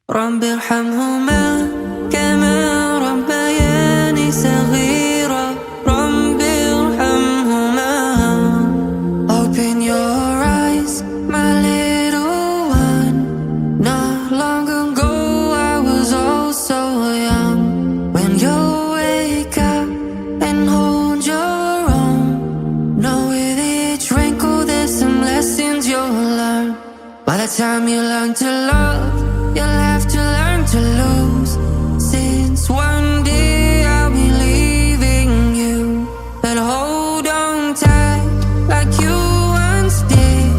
رب ارحمهما كما ربياني صغيرا. رب ارحمهما. Open your eyes, my little one. Not long ago I was oh so young. When you wake up and hold your own, know with each wrinkle there's some lessons you'll learn. By the time you learn to love, you'll have to learn to lose. Since one day I'll be leaving you, but hold on tight like you once did.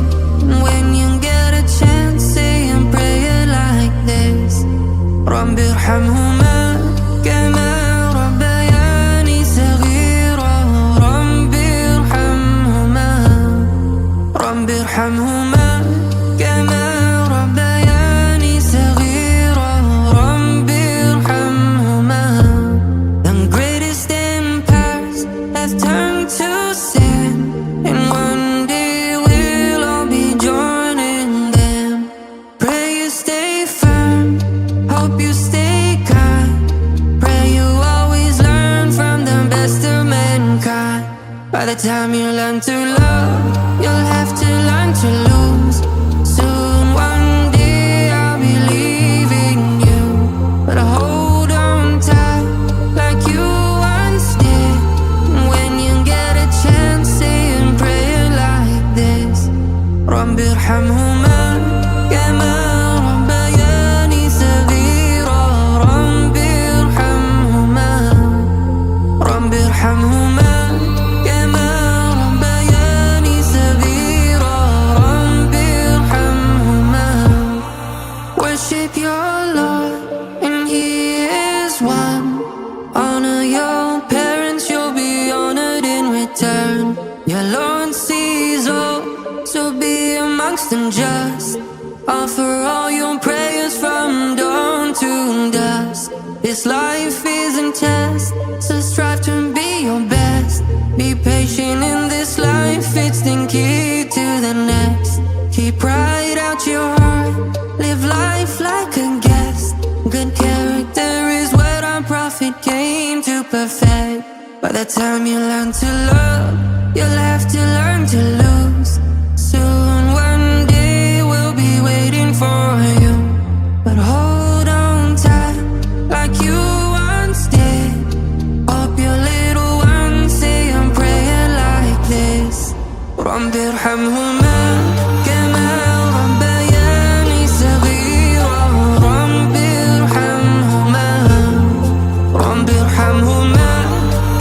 And when you get a chance, say a prayer like this: رب ارحمهما كما ربياني صغيرا. رب ارحمهما. رب ارحمهما كما ربياني صغيرا. رب ارحمهما. The greatest empires have turned to sin, and one day we'll all be joining them. Pray you stay firm, hope you stay kind. Pray you always learn from the best of mankind. By the time you learn to love, you'll have to learn to lose. Soon one day I'll be leaving you, but hold on tight like you once did. And when you get a chance, say a prayer like this: رب ارحمهما كما ربياني صغيرا. رب ارحمهما. رب ارحمهما كما ربياني صغيرا. رب ارحمهما. Worship your Lord and He is one. Honor your parents, you'll be honored in return. Your Lord sees all, so be amongst them just. Offer all your prayers from dawn to dusk. This life is a test, so strive to be your best. Be patient in this life, it's the key to the next. Keep pride out your heart, live life like a guest. Good character is what our prophet came to perfect. By the time you learn to love, you'll have to learn to lose. Soon one day we'll be waiting for you, but hold on tight like you once did. Hope your little ones say a prayer like this: رب ارحمهما كما ربياني صغيرا. رب ارحمهما. رب ارحمهما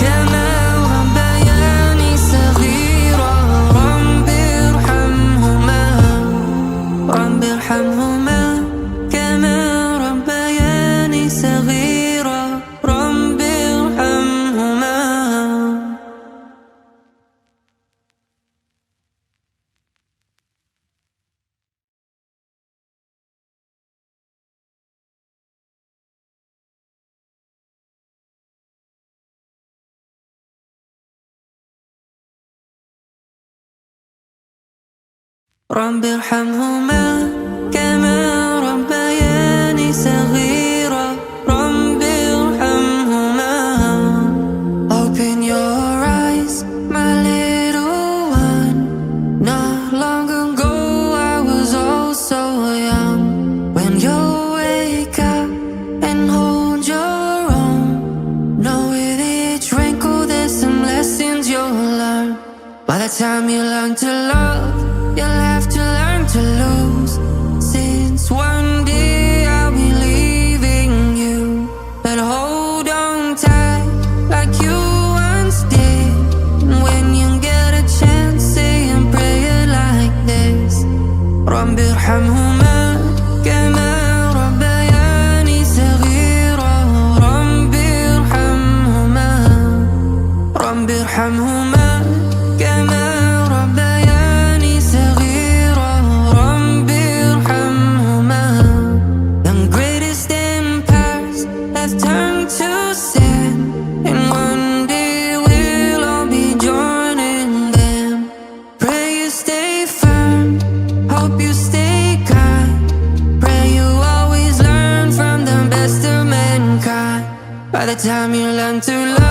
كما ربياني صغيرا. رب ارحمهما. رب ارحمهما كما ربياني صغيرا. رب ارحمهما. رب ارحمهما كما ربياني صغيرا. رب ارحمهما. Open your eyes, my little one. Not long ago I was oh so young. When you wake up and hold your own, know with each wrinkle there's some lessons you'll learn. By the time you learn to love, you'll have to learn to lose. Since one day I'll be leaving you, but hold on tight like you once did. And when you get a chance, say a prayer like this: رب ارحمهما كما ربياني صغيرا. رب ارحمهما. رب ارحمهما كما ربياني صغيرا. رب ارحمهما. The greatest empires have turned to sin, and one day we'll all be joining them. Pray you stay firm, hope you stay kind. By the time you learn to love